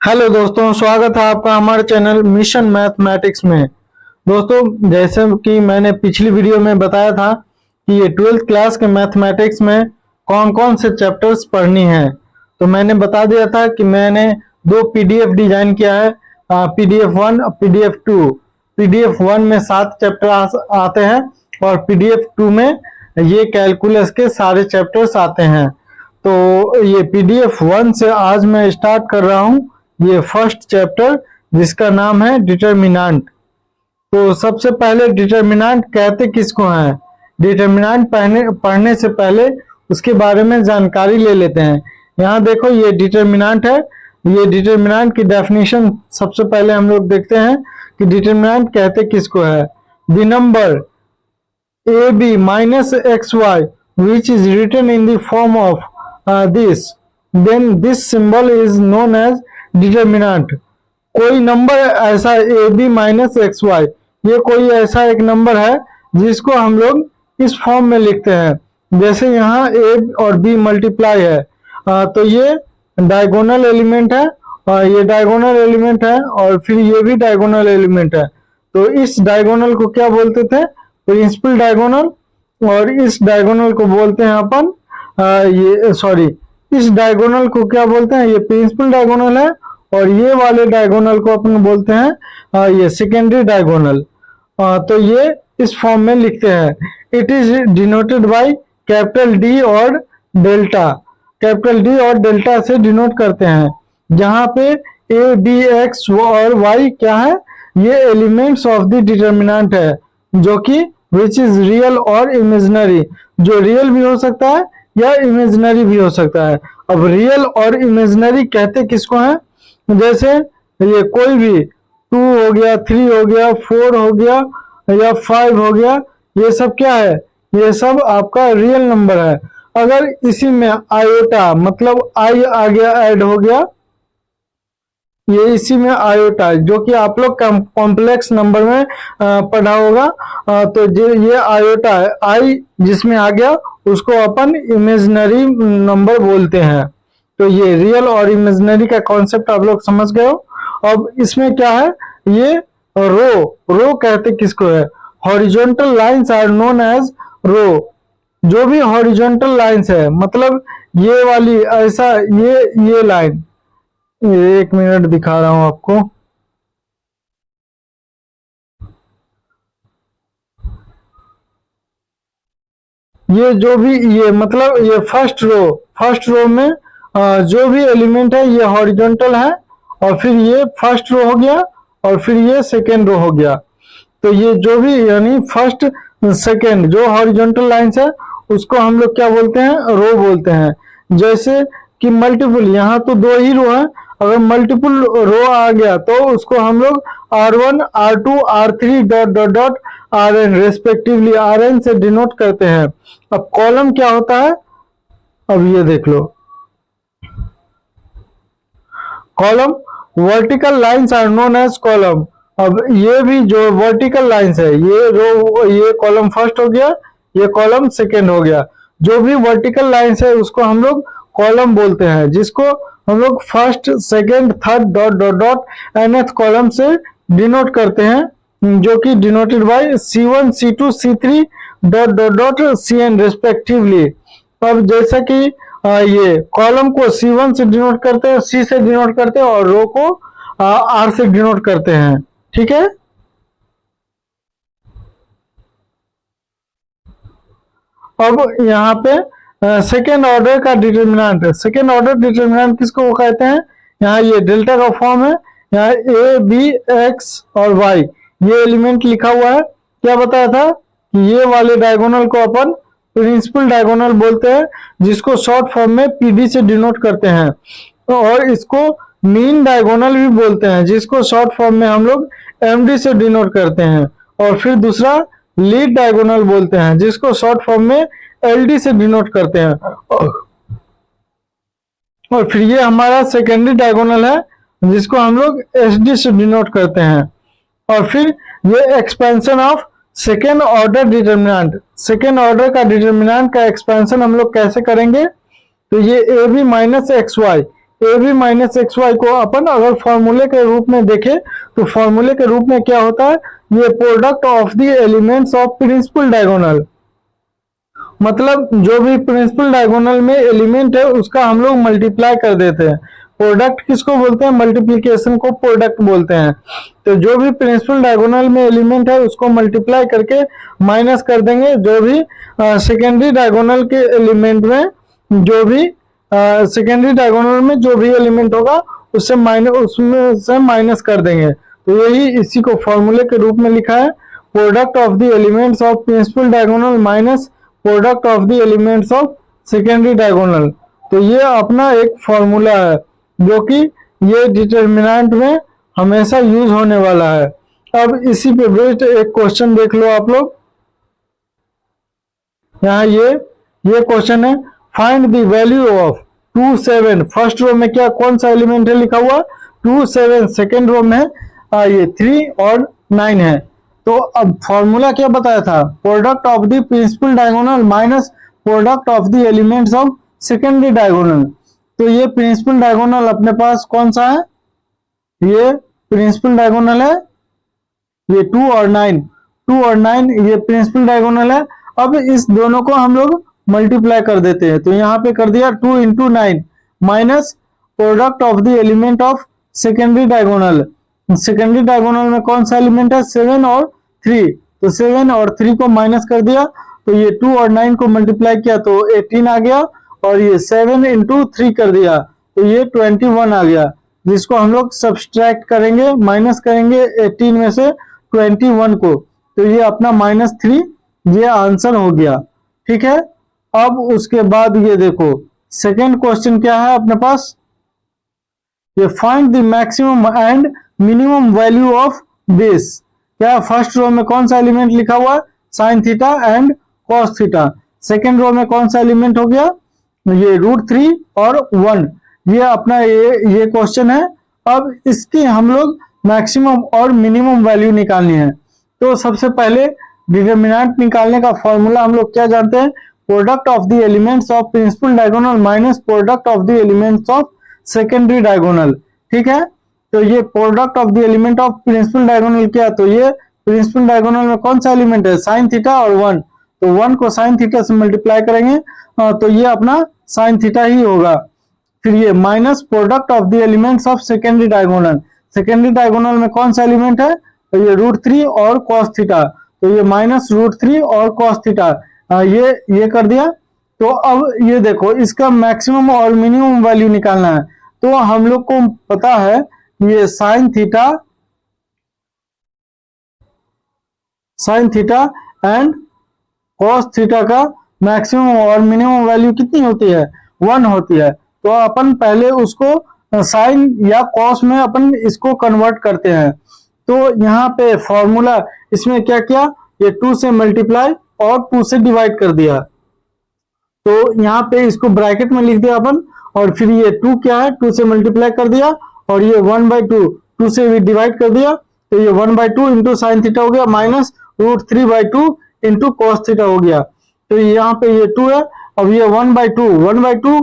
Hello दोस्तों, स्वागत है आपका हमारे चैनल मिशन मैथमेटिक्स में। दोस्तों, जैसे कि मैंने पिछली वीडियो में बताया था कि ये 12th क्लास के मैथमेटिक्स में कौन कौन से चैप्टर्स पढ़नी है, तो मैंने बता दिया था कि मैंने दो पीडीएफ डिजाइन किया है, पीडीएफ 1 और पीडीएफ 2। पीडीएफ 1 में 7 चैप्टर आते हैं और पीडीएफ 2 में ये कैलकुलस के सारे चैप्टर्स आते हैं। तो ये पीडीएफ 1 से आज मैं स्टार्ट कर रहा हूँ ये फर्स्ट चैप्टर, जिसका नाम है डिटर्मिनेंट। तो सबसे पहले डिटर्मिनेंट कहते किसको हैं, डिटर्मिनेंट पढ़ने से पहले उसके बारे में जानकारी ले लेते हैं। यहाँ देखो, ये डिटर्मिनेंट है। ये डिटर्मिनेंट की डेफिनेशन सबसे पहले हम लोग देखते हैं कि डिटर्मिनेंट कहते किसको है। The number A B minus X Y which is written in the form of this, then this symbol is known as determinant. कोई नंबर ऐसा A B minus X Y, ये कोई ऐसा एक नंबर है जिसको हम लोग इस फॉर्म में लिखते हैं। जैसे यहाँ ए और बी मल्टीप्लाई है, तो ये डायगोनल एलिमेंट है और ये डायगोनल एलिमेंट है और फिर ये भी डायगोनल एलिमेंट है। तो इस डायगोनल को क्या बोलते थे, प्रिंसिपल डायगोनल। और इस डायगोनल को बोलते हैं अपन इस डायगोनल को क्या बोलते हैं, ये प्रिंसिपल डायगोनल है और ये वाले डायगोनल को अपन बोलते हैं ये सेकेंडरी डायगोनल। तो ये इस फॉर्म में लिखते हैं। It is denoted by capital D और डेल्टा। कैपिटल डी और डेल्टा से डिनोट करते हैं, जहां पे ए बी एक्स और वाई क्या है, ये एलिमेंट्स ऑफ द डिटर्मिनेंट है, जो कि विच इज रियल और इमेजिनरी। जो रियल भी हो सकता है या इमेजिनरी भी हो सकता है। अब रियल और इमेजिनरी कहते किसको हैं, जैसे ये कोई भी 2 हो गया, 3 हो गया, 4 हो गया या 5 हो गया, ये सब क्या है, ये सब आपका रियल नंबर है। अगर इसी में आयोटा मतलब आई आ गया, ऐड हो गया, ये इसी में आयोटा, जो कि आप लोग कॉम्प्लेक्स नंबर में पढ़ा होगा। तो ये आयोटा है, आई जिसमें आ गया उसको अपन इमेजिनरी नंबर बोलते हैं। तो ये रियल और इमेजिनरी का कॉन्सेप्ट आप लोग समझ गए हो। अब इसमें क्या है, ये रो कहते किसको है, horizontal lines are known as row. जो भी हॉरिजॉन्टल लाइंस है, मतलब ये वाली ऐसा ये लाइन, एक मिनट दिखा रहा हूं आपको। ये जो भी ये मतलब ये फर्स्ट रो में जो भी एलिमेंट है ये हॉरिजॉन्टल है, और फिर ये फर्स्ट रो हो गया और फिर ये सेकेंड रो हो गया। तो ये जो भी यानी फर्स्ट सेकेंड जो हॉरिजॉन्टल लाइंस है उसको हम लोग क्या बोलते हैं, रो बोलते हैं। जैसे कि मल्टीपल, यहाँ तो 2 ही रो है, अगर मल्टीपल रो आ गया तो उसको हम लोग R1 R2 R3 dot dot dot Rn respectively Rn से डिनोट करते हैं। अब कॉलम क्या होता है, अब ये देख लो, column vertical lines are known as column. अब ये भी जो वर्टिकल लाइंस है, ये कॉलम फर्स्ट हो गया, ये कॉलम सेकेंड हो गया। जो भी वर्टिकल लाइंस है उसको हम लोग कॉलम बोलते हैं, जिसको हम लोग first second third dot dot dot nth column से डिनोट करते हैं, जो कि denoted by C1 C2 C3 dot dot dot Cn respectively. अब जैसा कि ये कॉलम को C1 से डिनोट करते हैं, C से डिनोट करते हैं, और रो को R से डिनोट करते हैं। ठीक है। अब यहाँ पे सेकेंड ऑर्डर का डिटर्मिनेंट है। सेकेंड ऑर्डर डिटर्मिनेंट किसको कहते हैं, यहाँ ये डेल्टा का फॉर्म है, यहाँ ए बी एक्स और वाई ये एलिमेंट लिखा हुआ है। क्या बताया था कि ये वाले डायगोनल को अपन प्रिंसिपल डायगोनल बोलते हैं, जिसको शॉर्ट फॉर्म में पीडी से डिनोट करते हैं, और इसको मीन डायगोनल भी बोलते हैं, जिसको शॉर्ट फॉर्म में हम लोग एमडी से डिनोट करते हैं। और फिर दूसरा लीड डायगोनल बोलते हैं, जिसको शॉर्ट फॉर्म में एलडी से डिनोट करते हैं। और फिर ये हमारा सेकेंडरी डायगोनल है, जिसको हम लोग एसडी से डिनोट करते हैं। और फिर ये expansion of second order determinant, second order का डिटर्मिनेंट का एक्सपेंशन हम लोग कैसे करेंगे, तो ये A B minus X Y, A B minus X Y को अपन अगर फॉर्मूले के रूप में देखें तो फॉर्मूले के रूप में क्या होता है, ये product of the elements of principal diagonal, मतलब जो भी प्रिंसिपल डायगोनल में एलिमेंट है उसका हम लोग मल्टीप्लाई कर देते हैं। प्रोडक्ट किसको बोलते हैं, मल्टीप्लिकेशन को प्रोडक्ट बोलते हैं। तो जो भी प्रिंसिपल डायगोनल में एलिमेंट है उसको मल्टीप्लाई करके माइनस कर देंगे, जो भी सेकेंडरी डायगोनल के एलिमेंट में जो भी सेकेंडरी डायगोनल में जो भी एलिमेंट होगा उससे उसमें से माइनस कर देंगे। तो यही इसी को फॉर्मूले के रूप में लिखा है, product of the elements of principal diagonal minus product of the elements of secondary diagonal. तो ये अपना एक फॉर्मूला है जो कि ये डिटर्मिनेंट में हमेशा यूज होने वाला है। अब इसी पे बेस्ड एक क्वेश्चन देख लो आप लोग। यहाँ ये क्वेश्चन है, find the value of 2 7। First row में क्या कौन सा एलिमेंट है लिखा हुआ 2 7, सेकेंड रो में ये 3 और 9 है। तो अब फॉर्मूला क्या बताया था, product of the principal diagonal minus product of the elements of secondary diagonal. तो ये प्रिंसिपल डायगोनल अपने पास कौन सा है, ये प्रिंसिपल डायगोनल है, ये 2 और 9 ये प्रिंसिपल डायगोनल है। अब इस दोनों को हम लोग मल्टीप्लाई कर देते हैं, तो यहाँ पे कर दिया 2 × 9 minus product of the element of secondary diagonal. Secondary diagonal में कौन सा एलिमेंट है 7 और 3, तो 7 और 3 को माइनस कर दिया, तो ये 2 और 9 को मल्टीप्लाई किया तो 18 आ गया, और ये 7 × 3 कर दिया तो ये 21 आ गया, जिसको हम लोग सब्सट्रैक्ट करेंगे, माइनस करेंगे 18 में से 21 को, तो ये अपना -3 ये आंसर हो गया। ठीक है, अब उसके बाद ये देखो सेकेंड क्वेश्चन क्या है अपने पास, ये find the maximum and minimum value of this. क्या फर्स्ट रो में कौन सा एलिमेंट लिखा हुआ है sine theta and cos theta. Second row में कौन सा एलिमेंट हो गया ये √3 और 1। ये अपना ये क्वेश्चन है। अब इसकी हम लोग मैक्सिमम और मिनिमम वैल्यू निकालनी है। तो सबसे पहले डिटरमिनेंट निकालने का फॉर्मूला हम लोग क्या जानते हैं, product of the elements of principal diagonal minus product of the elements of secondary diagonal. ठीक है, तो ये product of the element of principal diagonal क्या, तो ये प्रिंसिपल डायगोनल में कौन सा एलिमेंट है साइन थीटा और 1, तो 1 को साइन थीटा से मल्टीप्लाई करेंगे तो ये अपना साइन थीटा ही होगा। फिर ये minus product of the elements of secondary diagonal. Secondary diagonal में कौन सा एलिमेंट है, तो ये √3 और कॉस थीटा, तो ये -√3 और कॉस थीटा ये कर दिया। तो अब ये देखो इसका मैक्सिमम और मिनिमम वैल्यू निकालना है। तो हम लोग को पता है ये sign theta and cos theta का मैक्सिमम और मिनिमम वैल्यू कितनी होती है 1 होती है। तो अपन पहले उसको साइन या कॉस में अपन इसको कन्वर्ट करते हैं। तो यहाँ पे फॉर्मूला इसमें क्या किया, ये 2 से मल्टीप्लाई और 2 से डिवाइड कर दिया। तो यहाँ पे इसको ब्रैकेट में लिख दिया अपन, और फिर ये 2 क्या है 2 से मल्टीप्लाई कर दिया, और ये 1/2 2 से भी डिवाइड कर दिया, तो ये 1/2 इंटू साइन थीटा हो गया माइनस √3/2 इंटू कॉस थीटा हो गया। तो यहाँ पे ये 2 है, अब ये 1/2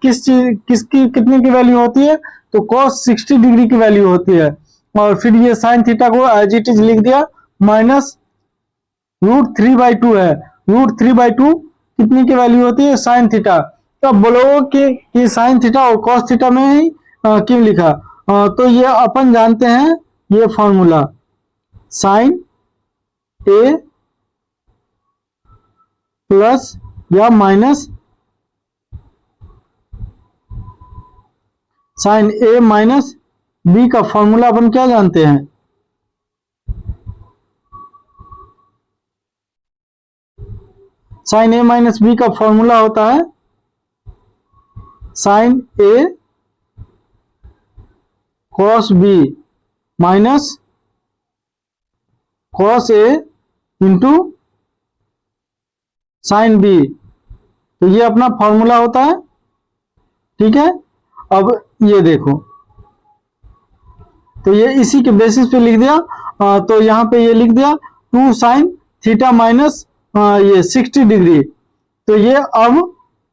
किसकी कितने की वैल्यू होती है, तो cos 60 डिग्री की वैल्यू होती है। और फिर ये साइन थीटा को एज इट इज लिख दिया माइनस √3/2 है, √3/2 कितनी की वैल्यू होती है साइन थीटा। तो अब बोलो कि साइन थीटा और कॉस थीटा में ही क्यों लिखा, तो ये अपन जानते हैं ये फॉर्मूला साइन ए प्लस या माइनस साइन ए माइनस बी का फॉर्मूला अपन क्या जानते हैं, साइन ए माइनस बी का फॉर्मूला होता है sign A cos B minus cos A into sine B. तो ये अपना फॉर्मूला होता है। ठीक है, अब ये देखो तो ये इसी के बेसिस पे लिख दिया। तो यहाँ पे ये लिख दिया 2 साइन थीटा माइनस ये 60 डिग्री। तो ये अब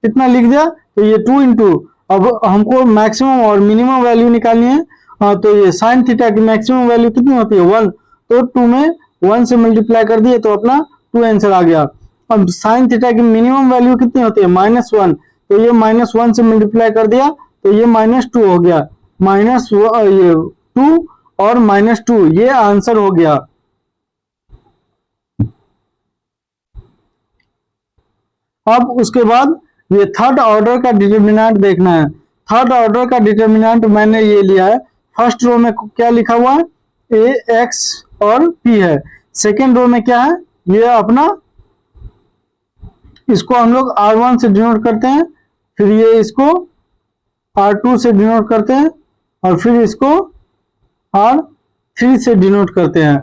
कितना लिख दिया, तो ये 2 इंटू अब हमको मैक्सिमम और मिनिमम वैल्यू निकालनी है। तो ये साइन थीटा की मैक्सिमम वैल्यू कितनी होती है 1, तो 2 में 1 से मल्टीप्लाई कर दिए तो अपना 2 आंसर आ गया। अब साइन थीटा की मिनिमम वैल्यू कितनी होती है -1, तो ये -1 से मल्टीप्लाई कर दिया तो ये -2 हो गया। ये 2 और -2 ये आंसर हो गया। अब उसके बाद ये थर्ड ऑर्डर का डिटर्मिनेंट देखना है। थर्ड ऑर्डर का डिटर्मिनेंट मैंने ये लिया है। फर्स्ट रो में क्या लिखा हुआ है, ए एक्स और पी है। सेकेंड रो में क्या है, ये अपना इसको हम लोग R1 से डिनोट करते हैं, फिर ये इसको R2 से डिनोट करते हैं और फिर इसको R3 से डिनोट करते हैं।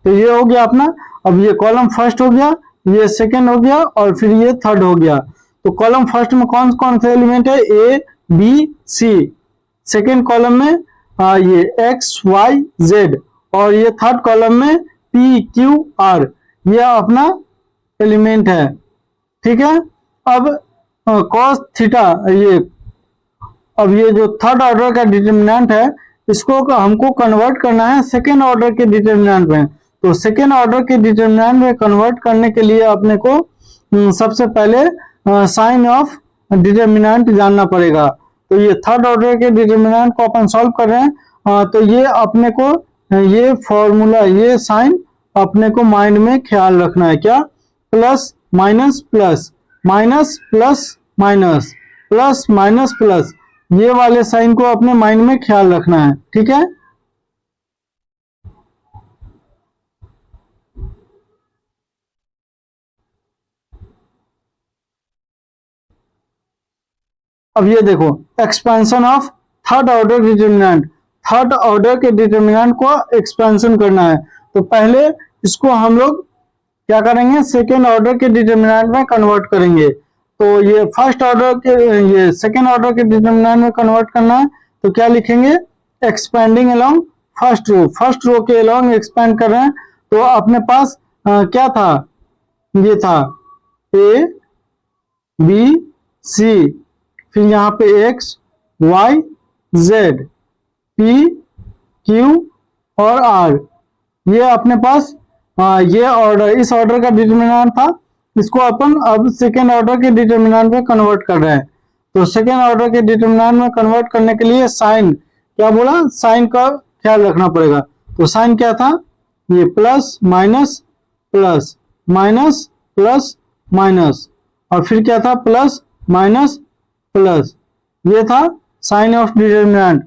तो ये हो गया अपना। अब ये कॉलम फर्स्ट हो गया, ये सेकेंड हो गया और फिर ये थर्ड हो गया। तो कॉलम फर्स्ट में कौन कौन से एलिमेंट है, A B C. Second column में ये एक्स वाई जेड और ये थर्ड कॉलम में पी क्यू आर, ये अपना एलिमेंट है। ठीक है। अब कॉस थीटा, अब ये जो थर्ड ऑर्डर का डिटर्मिनेंट है इसको हमको कन्वर्ट करना है सेकेंड ऑर्डर के डिटर्मिनेंट में। तो सेकेंड ऑर्डर के डिटर्मिनेंट में कन्वर्ट करने के लिए अपने को सबसे पहले साइन ऑफ डिटर्मिनेंट जानना पड़ेगा। तो ये थर्ड ऑर्डर के डिटर्मिनेंट को अपन सॉल्व कर रहे हैं। तो ये अपने को ये फॉर्मूला, ये साइन अपने को माइंड में ख्याल रखना है। क्या, plus minus plus, minus plus minus, plus minus plus, ये वाले साइन को अपने माइंड में ख्याल रखना है। ठीक है। अब ये देखो expansion of third order determinant, third order के डिटर्मिनेंट को एक्सपेंशन करना है। तो पहले इसको हम लोग क्या करेंगे, सेकेंड ऑर्डर के डिटर्मिनेंट में कन्वर्ट करेंगे। तो ये फर्स्ट ऑर्डर के, ये सेकेंड ऑर्डर के डिटर्मिनेंट में कन्वर्ट करना है। तो क्या लिखेंगे, expanding along first row, first row के अलोंग एक्सपेंड कर रहे हैं। तो अपने पास क्या था, ये था ए बी सी, फिर यहाँ पे X Y Z P Q और आर, ये अपने पास ये ऑर्डर, इस ऑर्डर का डिटर्मिनेंट था। इसको अपन अब सेकेंड ऑर्डर के डिटर्मिनेंट में कन्वर्ट कर रहे हैं। तो सेकेंड ऑर्डर के डिटर्मिनेंट में कन्वर्ट करने के लिए साइन, क्या बोला, साइन का ख्याल रखना पड़ेगा। तो साइन क्या था, ये plus minus plus, minus plus minus, और फिर क्या था, प्लस माइनस प्लस, ये था साइन ऑफ डिटर्मिनेंट।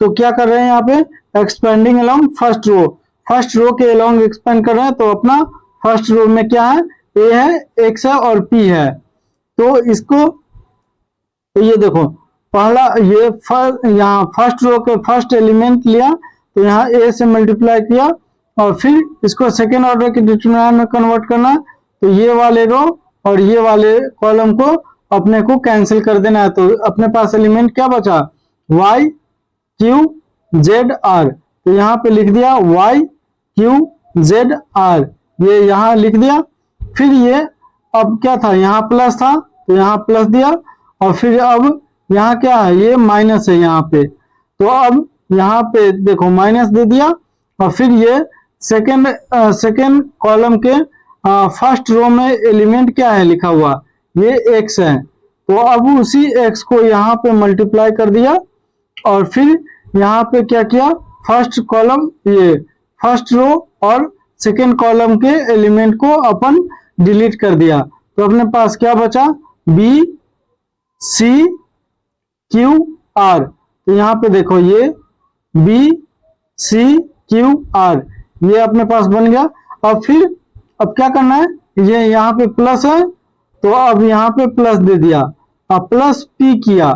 तो क्या कर रहे हैं यहाँ पे, expanding along first row, first row के अलोंग एक्सपेंड कर रहे हैं। तो अपना फर्स्ट रो में क्या है, ए है, एक्स है और पी है। तो इसको, तो ये देखो पहला ये यहाँ फर्स्ट रो के फर्स्ट एलिमेंट लिया, तो यहाँ ए से मल्टीप्लाई किया और फिर इसको सेकेंड ऑर्डर के डिटर्मिनेंट में कन्वर्ट करना। तो ये वाले रो और ये वाले कॉलम को अपने को कैंसिल कर देना है। तो अपने पास एलिमेंट क्या बचा, वाई क्यू जेड आर। तो यहाँ पे लिख दिया वाई क्यू जेड आर, ये यहाँ लिख दिया। फिर ये अब क्या था, यहाँ प्लस था तो यहाँ प्लस दिया, और फिर अब यहाँ क्या है, ये माइनस है यहाँ पे। तो अब यहाँ पे देखो माइनस दे दिया, और फिर ये सेकेंड कॉलम के फर्स्ट रो में एलिमेंट क्या है लिखा हुआ, ये एक्स है। तो अब उसी एक्स को यहाँ पे मल्टीप्लाई कर दिया, और फिर यहाँ पे क्या किया, फर्स्ट कॉलम, ये फर्स्ट रो और सेकेंड कॉलम के एलिमेंट को अपन डिलीट कर दिया। तो अपने पास क्या बचा, बी सी क्यू आर। तो यहाँ पे देखो ये बी सी क्यू आर, ये अपने पास बन गया। अब फिर अब क्या करना है, ये यहाँ पे प्लस है तो अब यहाँ पे प्लस दे दिया, अब प्लस पी किया,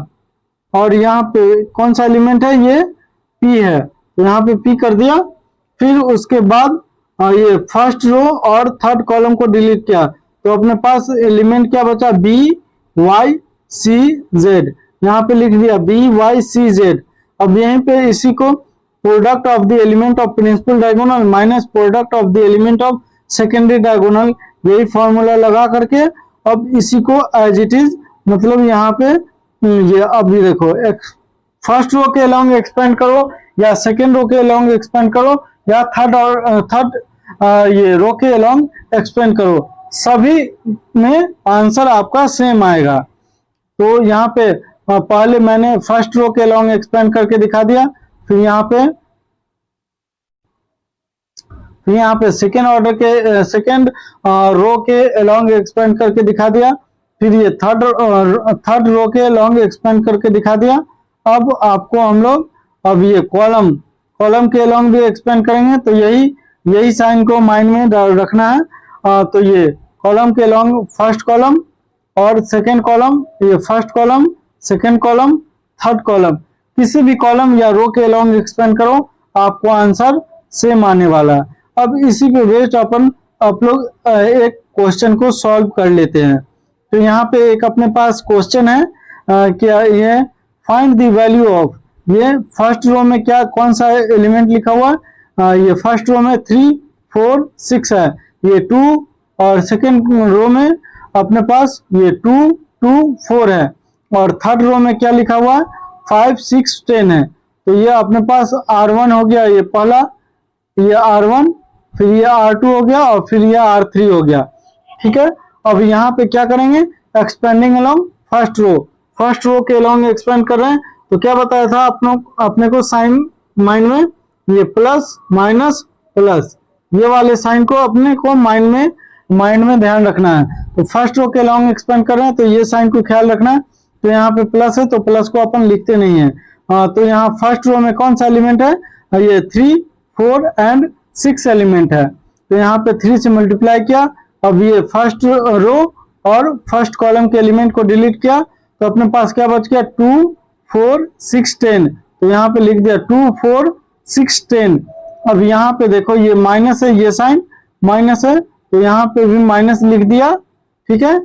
और यहाँ पे कौन सा एलिमेंट है, ये पी है, तो यहाँ पे पी कर दिया। फिर उसके बाद ये फर्स्ट रो और थर्ड कॉलम को डिलीट किया। तो अपने पास एलिमेंट क्या बचा, बी वाई सी जेड, यहाँ पे लिख दिया बी वाई सी जेड। अब यहीं पे इसी को product of the element of principal diagonal minus product of the element of secondary diagonal, यही फॉर्मूला लगा करके अब इसी को एज इट इज, मतलब यहाँ पे ये अब ये देखो, फर्स्ट रो के अलोंग एक्सपेंड करो या सेकेंड रो के अलोंग एक्सपेंड करो या थर्ड ये रो के अलोंग एक्सपेंड करो, सभी में आंसर आपका सेम आएगा। तो यहाँ पे पहले मैंने फर्स्ट रो के अलोंग एक्सपेंड करके दिखा दिया, फिर यहाँ पे सेकेंड रो के अलोंग एक्सपेंड करके दिखा दिया, फिर ये थर्ड रो के अलोंग एक्सपेंड करके दिखा दिया। अब आपको हम लोग अब ये कॉलम के अलोंग भी एक्सपेंड करेंगे, तो यही साइन को माइंड में रखना है। तो ये कॉलम के अलोंग फर्स्ट कॉलम और सेकेंड कॉलम, ये first column, second column, third column, किसी भी कॉलम या रो के अलोंग एक्सपेंड करो, आपको आंसर सेम आने वाला है। अब इसी पे बेस्ड आप लोग एक क्वेश्चन को सॉल्व कर लेते हैं। तो यहाँ पे एक अपने पास क्वेश्चन है, क्या ये फाइंड द वैल्यू ऑफ, ये फर्स्ट रो में क्या कौन सा एलिमेंट लिखा हुआ है, ये फर्स्ट रो में 3 4 6 है, ये 2, और सेकेंड रो में अपने पास ये 2 2 4 है, और थर्ड रो में क्या लिखा हुआ है 5 6 10 है। तो ये अपने पास R1 हो गया, ये पहला, ये R1, फिर ये R2 हो गया, और फिर ये R3 हो गया। ठीक है, अब यहाँ पे क्या करेंगे, एक्सपेंडिंग अलोंग फर्स्ट रो के अलोंग एक्सपेंड कर रहे हैं। तो क्या बताया था अपने को साइन माइंड में, ये प्लस माइनस प्लस, ये वाले साइन को अपने को माइंड में ध्यान रखना है। तो फर्स्ट रो के अलोंग एक्सपेंड कर रहे हैं, तो ये साइन को ख्याल रखना है। तो यहाँ पे प्लस है, तो प्लस को अपन लिखते नहीं है। तो यहाँ फर्स्ट रो में कौन सा एलिमेंट है, ये 3 4 एंड 6 एलिमेंट है। तो यहाँ पे 3 से मल्टीप्लाई किया, अब ये फर्स्ट रो और फर्स्ट कॉलम के एलिमेंट को डिलीट किया, तो अपने पास क्या बच गया 2 4 6 10। तो यहाँ पे लिख दिया 2 4 6 10। अब यहाँ पे देखो ये माइनस है, ये साइन माइनस है, तो यहाँ पे भी माइनस लिख दिया। ठीक है,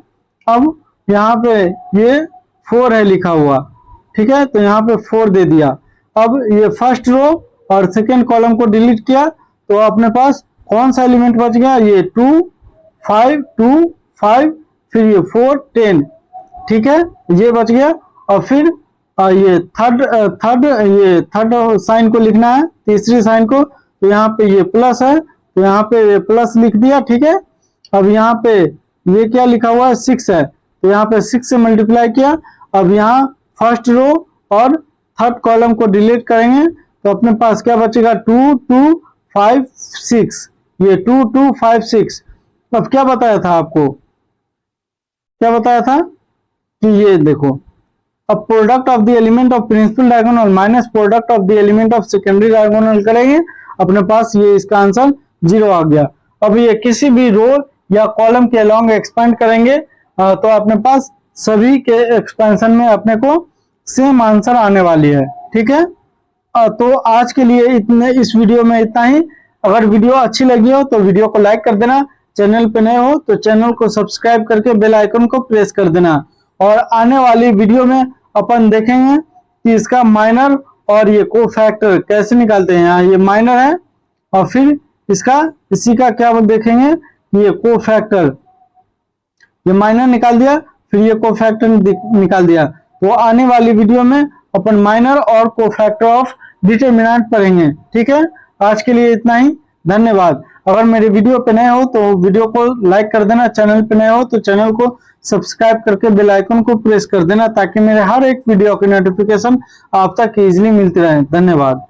अब यहाँ पे ये 4 है लिखा हुआ, ठीक है, तो यहाँ पे 4 दे दिया। अब ये फर्स्ट रो और सेकेंड कॉलम को डिलीट किया, तो अपने पास कौन सा एलिमेंट बच गया, ये 2 5 2 5, फिर ये 4 10। ठीक है, ये बच गया। और फिर ये थर्ड साइन को लिखना है, तीसरी साइन को। तो यहाँ पे ये प्लस है, तो यहाँ पे प्लस लिख दिया। ठीक है, अब यहाँ पे ये क्या लिखा हुआ है 6 है, तो यहाँ पे 6 से मल्टीप्लाई किया। अब यहाँ फर्स्ट रो और थर्ड कॉलम को डिलीट करेंगे, तो अपने पास क्या बचेगा 2 2 5 6, ये 2 2 5 6। अब क्या बताया था आपको, क्या बताया था कि ये देखो, अब product of the element of principal diagonal minus product of the element of secondary diagonal करेंगे, अपने पास ये इसका आंसर 0 आ गया। अब ये किसी भी रो या कॉलम के अलोंग एक्सपेंड करेंगे, तो अपने पास सभी के एक्सपेंशन में अपने को सेम आंसर आने वाली है। ठीक है, तो आज के लिए इस वीडियो में इतना ही। अगर वीडियो अच्छी लगी हो तो वीडियो को लाइक कर देना, चैनल पे नए हो तो चैनल को सब्सक्राइब करके बेल आइकन को प्रेस कर देना। और आने वाली वीडियो में अपन देखेंगे कि इसका माइनर और ये कोफैक्टर कैसे निकालते हैं। यहाँ ये माइनर है, और फिर इसी का क्या देखेंगे, ये कोफैक्टर, ये माइनर निकाल दिया, फिर ये कोफैक्टर निकाल दिया। तो आने वाली वीडियो में अपन माइनर और कोफैक्टर ऑफ डिटरमिनेंट पढ़ेंगे। ठीक है, आज के लिए इतना ही, धन्यवाद। अगर मेरे वीडियो पे नए हो तो वीडियो को लाइक कर देना, चैनल पे नए हो तो चैनल को सब्सक्राइब करके बेल आइकन को प्रेस कर देना, ताकि मेरे हर एक वीडियो की नोटिफिकेशन आप तक इजीली मिलती रहे। धन्यवाद।